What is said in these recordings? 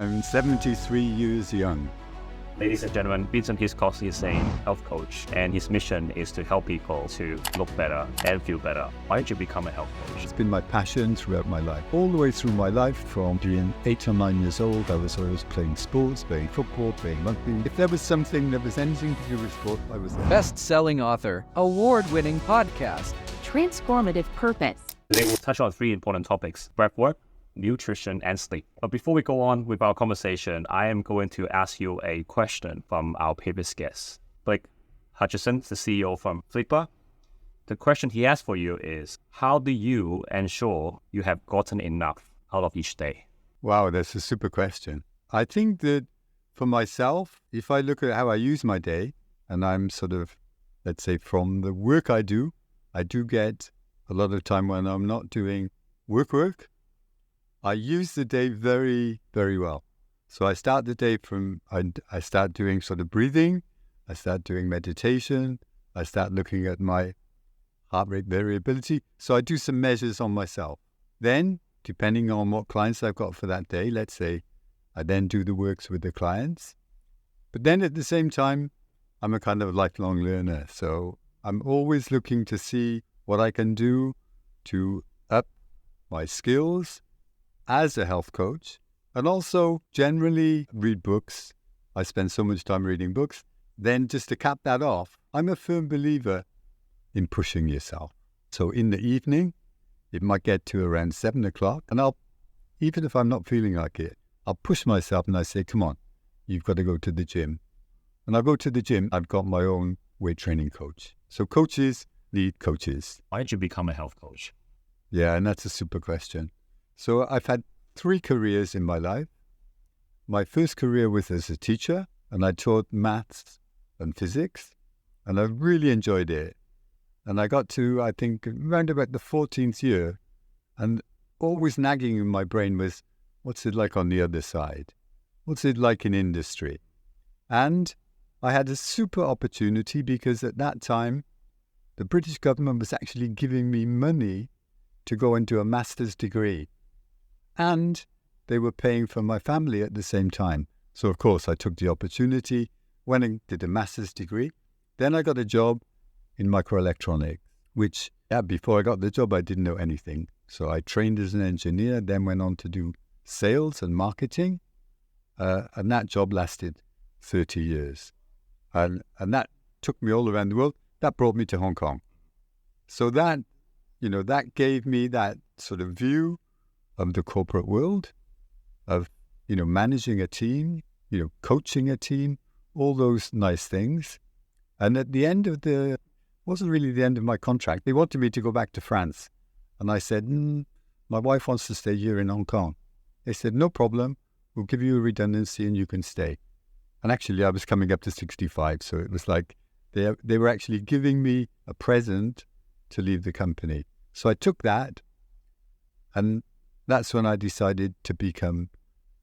I'm 73 years young. Ladies and gentlemen, Vincent Hiscox is a health coach, and his mission is to help people to look better and feel better. Why did you become a health coach? It's been my passion throughout my life. All the way through my life, from being 8 or 9 years old, I was always playing sports, playing football, playing rugby. If there was anything to do with sport, I was there. Best-selling author, award-winning podcast, transformative purpose. Today we'll touch on 3 important topics: breathwork, nutrition, and sleep. But before we go on with our conversation, I am going to ask you a question from our previous guest, Blake Hutchison, the CEO from Flipper. The question he asked for you is, how do you ensure you have gotten enough out of each day? Wow, that's a super question. I think that for myself, if I look at how I use my day, and I'm sort of, let's say, from the work I do get a lot of time when I'm not doing work. I use the day very, very well. So I start the day I start doing sort of breathing, I start doing meditation, I start looking at my heart rate variability. So I do some measures on myself. Then, depending on what clients I've got for that day, let's say, I then do the works with the clients. But then at the same time, I'm a kind of lifelong learner. So I'm always looking to see what I can do to up my skills as a health coach, and also generally read books. I spend so much time reading books. Then just to cap that off, I'm a firm believer in pushing yourself. So in the evening, it might get to around 7 o'clock, and even if I'm not feeling like it, I'll push myself and I say, come on, you've got to go to the gym. And I go to the gym, I've got my own weight training coach. So coaches need coaches. Why did you become a health coach? Yeah, and that's a super question. So I've had 3 careers in my life. My first career was as a teacher, and I taught maths and physics, and I really enjoyed it. And I got to, I think, around about the 14th year, and always nagging in my brain was, what's it like on the other side? What's it like in industry? And I had a super opportunity because at that time, the British government was actually giving me money to go and do a master's degree. And they were paying for my family at the same time. So, of course, I took the opportunity, went and did a master's degree. Then I got a job in microelectronics, which, before I got the job, I didn't know anything. So I trained as an engineer, then went on to do sales and marketing. And that job lasted 30 years. And that took me all around the world. That brought me to Hong Kong. So that gave me that sort of view of the corporate world, of, managing a team, coaching a team, all those nice things. And at the end of wasn't really the end of my contract. They wanted me to go back to France. And I said, my wife wants to stay here in Hong Kong. They said, no problem. We'll give you a redundancy and you can stay. And actually, I was coming up to 65. So it was like they were actually giving me a present to leave the company. So I took that, and that's when I decided to become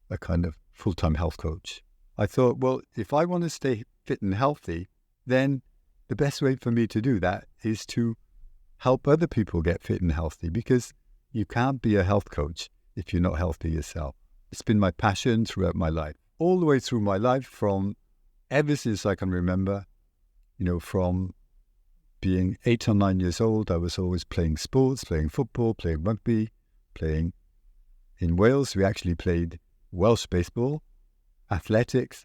a kind of full-time health coach. I thought, well, if I want to stay fit and healthy, then the best way for me to do that is to help other people get fit and healthy, because you can't be a health coach if you're not healthy yourself. It's been my passion throughout my life, all the way through my life, from ever since I can remember, from being 8 or 9 years old. I was always playing sports, playing football, playing rugby, playing. In Wales, we actually played Welsh baseball, athletics.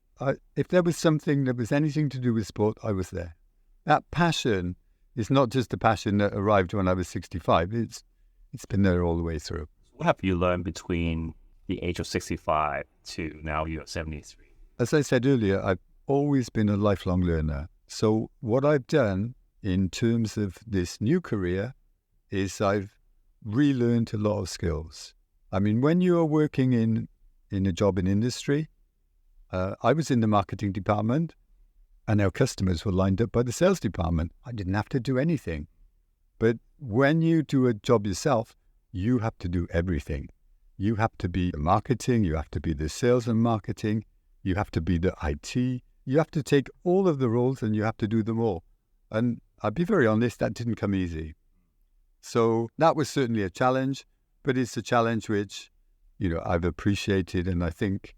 If there was anything to do with sport, I was there. That passion is not just a passion that arrived when I was 65. It's been there all the way through. What have you learned between the age of 65 to now you're 73? As I said earlier, I've always been a lifelong learner. So what I've done in terms of this new career is I've relearned a lot of skills. I mean, when you are working in a job in industry, I was in the marketing department, and our customers were lined up by the sales department. I didn't have to do anything. But when you do a job yourself, you have to do everything. You have to be the marketing, you have to be the sales and marketing, you have to be the IT. You have to take all of the roles and you have to do them all. And I'll be very honest, that didn't come easy. So that was certainly a challenge, but it's a challenge which, I've appreciated, and I think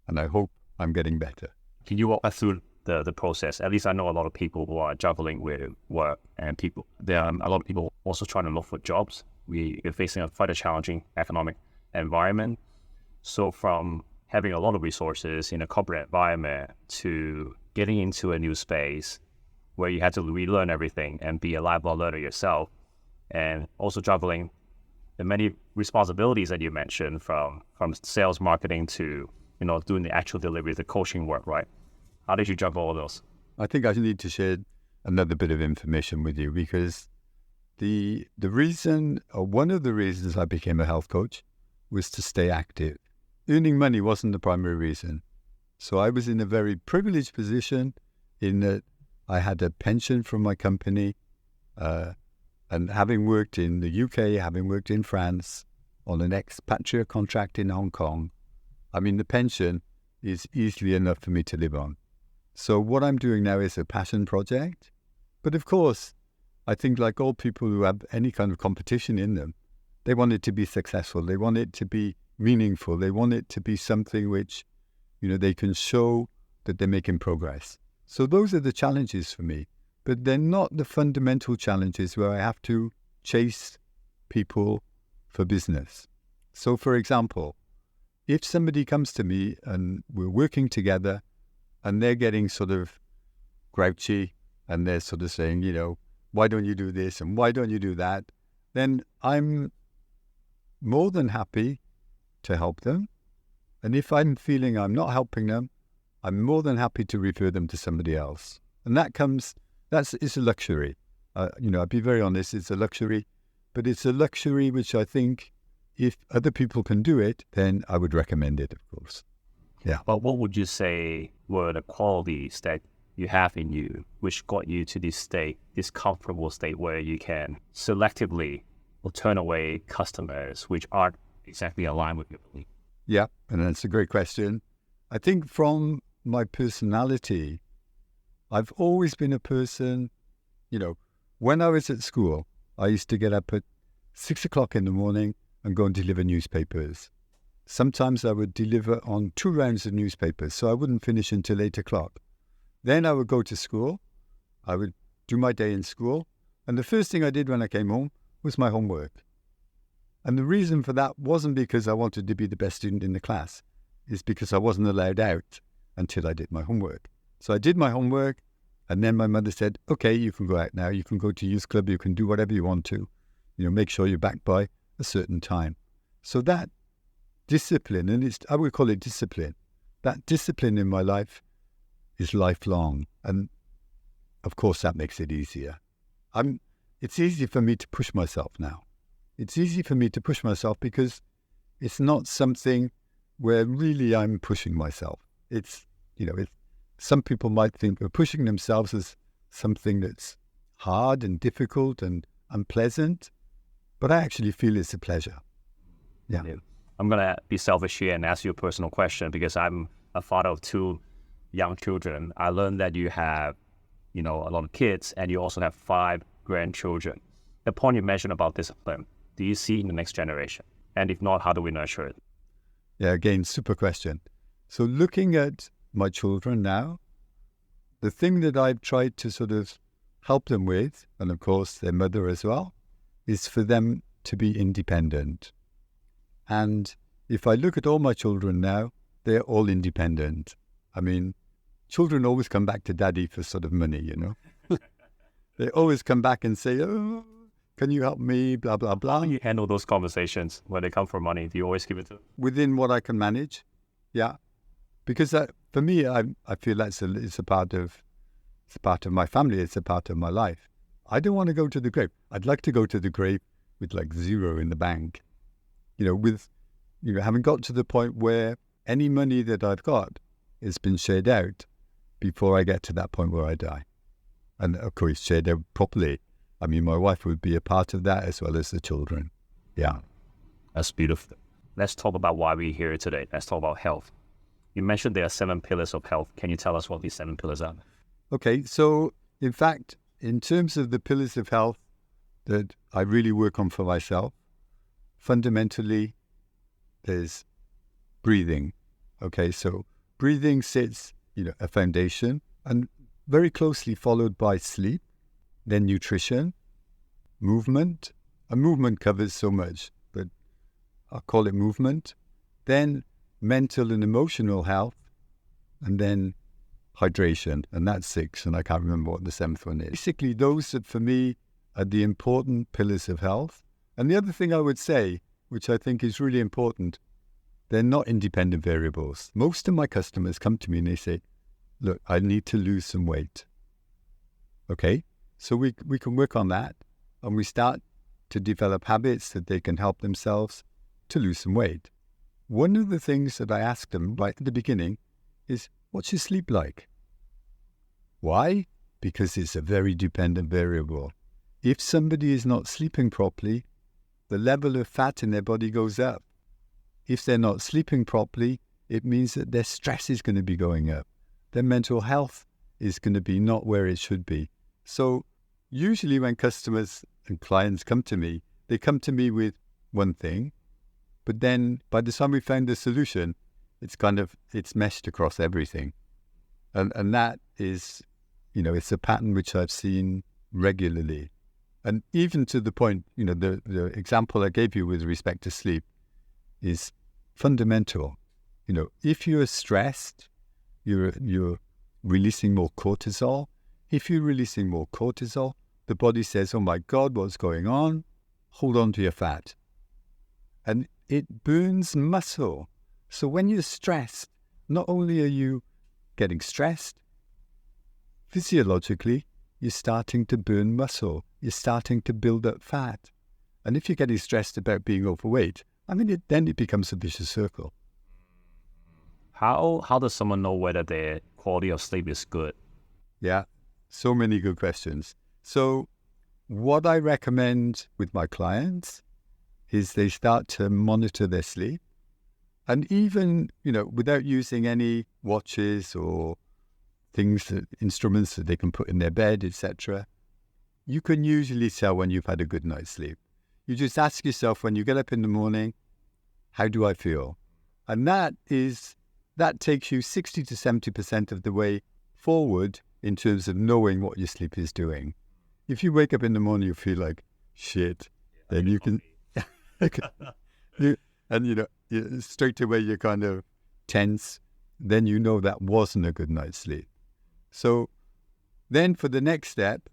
and I hope I'm getting better. Can you walk us through the process? At least I know a lot of people who are juggling with work, and there are a lot of people also trying to look for jobs. We're facing quite a challenging economic environment. So from having a lot of resources in a corporate environment to getting into a new space where you had to relearn everything and be a lifelong learner yourself, and also juggling the many responsibilities that you mentioned from sales, marketing to doing the actual delivery, the coaching work, right? How did you juggle all those? I think I need to share another bit of information with you, because the reason, or one of the reasons I became a health coach was to stay active. Earning money wasn't the primary reason. So I was in a very privileged position in that I had a pension from my company, and having worked in the UK, having worked in France on an expatriate contract in Hong Kong, I mean, the pension is easily enough for me to live on. So what I'm doing now is a passion project. But of course, I think like all people who have any kind of competition in them, they want it to be successful. They want it to be meaningful. They want it to be something which, they can show that they're making progress. So those are the challenges for me. But they're not the fundamental challenges where I have to chase people for business. So for example, if somebody comes to me and we're working together and they're getting sort of grouchy and they're sort of saying, why don't you do this and why don't you do that? Then I'm more than happy to help them. And if I'm feeling I'm not helping them, I'm more than happy to refer them to somebody else. And it's a luxury. I'll be very honest, it's a luxury, but it's a luxury which I think if other people can do it, then I would recommend it, of course. Yeah. But what would you say were the qualities that you have in you which got you to this state, this comfortable state where you can selectively turn away customers which aren't exactly aligned with your belief? Yeah, and that's a great question. I think from my personality, I've always been a person, when I was at school, I used to get up at 6 o'clock in the morning and go and deliver newspapers. Sometimes I would deliver on 2 rounds of newspapers, so I wouldn't finish until 8 o'clock. Then I would go to school. I would do my day in school. And the first thing I did when I came home was my homework. And the reason for that wasn't because I wanted to be the best student in the class. It's because I wasn't allowed out until I did my homework. So I did my homework, and then my mother said, okay, you can go out now. You can go to youth club. You can do whatever you want to. Make sure you're back by a certain time. So that discipline, and I would call it discipline, that discipline in my life is lifelong. And of course, that makes it easier. It's easy for me to push myself now. It's easy for me to push myself because it's not something where really I'm pushing myself. Some people might think of pushing themselves as something that's hard and difficult and unpleasant, but I actually feel it's a pleasure. Yeah. I'm going to be selfish here and ask you a personal question because I'm a father of 2 young children. I learned that you have, a lot of kids and you also have 5 grandchildren. The point you mentioned about discipline, do you see in the next generation? And if not, how do we nurture it? Yeah, again, super question. So looking at my children now, the thing that I've tried to sort of help them with, and of course their mother as well, is for them to be independent. And if I look at all my children now, they're all independent. I mean, children always come back to daddy for sort of money, They always come back and say, oh, can you help me, blah, blah, blah. How do you handle those conversations when they come for money? Do you always give it to them? Within what I can manage, yeah. Because for me, I feel it's a part of my family. It's a part of my life. I don't want to go to the grave. I'd like to go to the grave with like 0 in the bank. Having got to the point where any money that I've got has been shared out before I get to that point where I die. And of course, shared out properly. I mean, my wife would be a part of that as well as the children. Yeah. That's beautiful. Let's talk about why we're here today. Let's talk about health. You mentioned there are 7 pillars of health. Can you tell us what these 7 pillars are? Okay, so in fact, in terms of the pillars of health that I really work on for myself, fundamentally, there's breathing. Okay, so breathing sits, a foundation, and very closely followed by sleep, then nutrition, movement. And movement covers so much, but I'll call it movement. Then mental and emotional health, and then hydration, and that's 6, and I can't remember what the 7th one is. Basically, those for me are the important pillars of health. And the other thing I would say, which I think is really important, they're not independent variables. Most of my customers come to me and they say, look, I need to lose some weight. Okay, so we can work on that, and we start to develop habits that they can help themselves to lose some weight. One of the things that I ask them right at the beginning is, what's your sleep like? Why? Because it's a very dependent variable. If somebody is not sleeping properly, the level of fat in their body goes up. If they're not sleeping properly, it means that their stress is going to be going up. Their mental health is going to be not where it should be. So usually when customers and clients come to me, they come to me with one thing, but then by the time we found the solution, it's meshed across everything. And that is, it's a pattern which I've seen regularly. And even to the point, the example I gave you with respect to sleep is fundamental. If you're stressed, you're releasing more cortisol. If you're releasing more cortisol, the body says, oh my God, what's going on? Hold on to your fat. And it burns muscle. So when you're stressed, not only are you getting stressed, physiologically, you're starting to burn muscle. You're starting to build up fat. And if you're getting stressed about being overweight, then it becomes a vicious circle. How does someone know whether their quality of sleep is good? Yeah, so many good questions. So what I recommend with my clients is they start to monitor their sleep. And even, without using any watches or instruments that they can put in their bed, etc., you can usually tell when you've had a good night's sleep. You just ask yourself when you get up in the morning, how do I feel? And that takes you 60 to 70% of the way forward in terms of knowing what your sleep is doing. If you wake up in the morning, you feel like shit, then you can, straight away you're kind of tense, then you know that wasn't a good night's sleep. So then for the next step,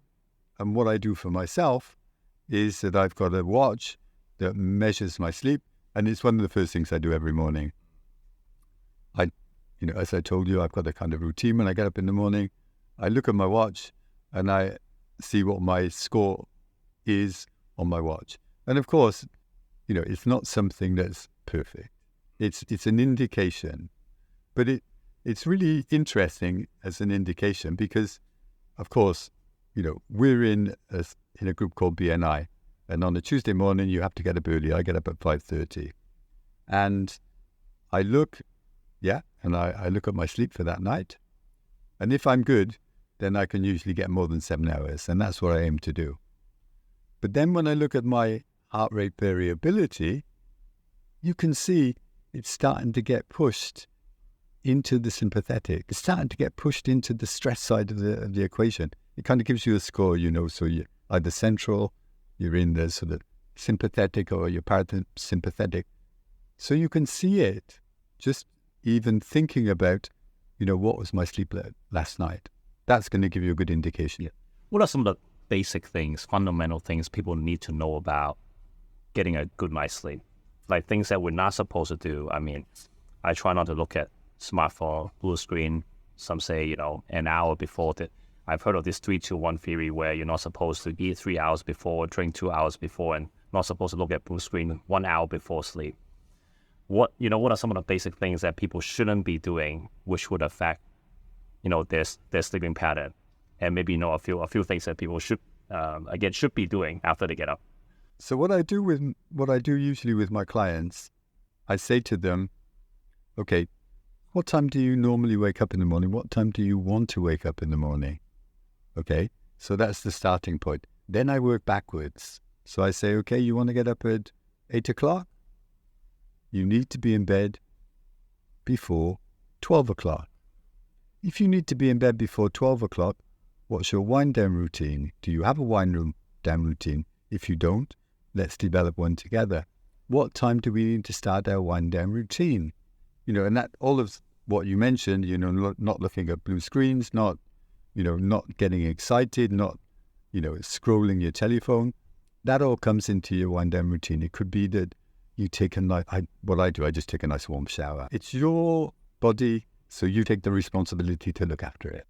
and what I do for myself is that I've got a watch that measures my sleep, and it's one of the first things I do every morning. As I told you, I've got a kind of routine when I get up in the morning. I look at my watch and I see what my score is on my watch. And of course, it's not something that's perfect. It's an indication, but it's really interesting as an indication because, of course, we're in a group called BNI, and on a Tuesday morning you have to get up early. I get up at 5:30, and I look at my sleep for that night, and if I'm good, then I can usually get more than 7 hours, and that's what I aim to do. But then when I look at my heart rate variability, you can see it's starting to get pushed into the sympathetic. It's starting to get pushed into the stress side of the equation. It kind of gives you a score, so you're either central, you're in the sort of sympathetic, or you're parasympathetic. So you can see it just even thinking about, what was my sleep last night. That's going to give you a good indication. Yeah. What are some of the basic things, fundamental things people need to know about getting a good night's sleep? Like things that we're not supposed to do. I try not to look at smartphone, blue screen. Some say, an hour before. I've heard of this 3-2-1 theory where you're not supposed to eat 3 hours before, drink 2 hours before, and not supposed to look at blue screen 1 hour before sleep. What are some of the basic things that people shouldn't be doing, which would affect, their sleeping pattern, and maybe a few things that people should be doing after they get up. So what I do usually with my clients, I say to them, okay, what time do you normally wake up in the morning? What time do you want to wake up in the morning? Okay, so that's the starting point. Then I work backwards. So I say, okay, you want to get up at 8 o'clock? You need to be in bed before 12 o'clock. If you need to be in bed before 12 o'clock, what's your wind down routine? Do you have a wind down routine? If you don't, let's develop one together. What time do we need to start our wind down routine? And that all of what you mentioned, not looking at blue screens, not getting excited, not, scrolling your telephone, that all comes into your wind down routine. It could be that you take what I do, I just take a nice warm shower. It's your body, so you take the responsibility to look after it.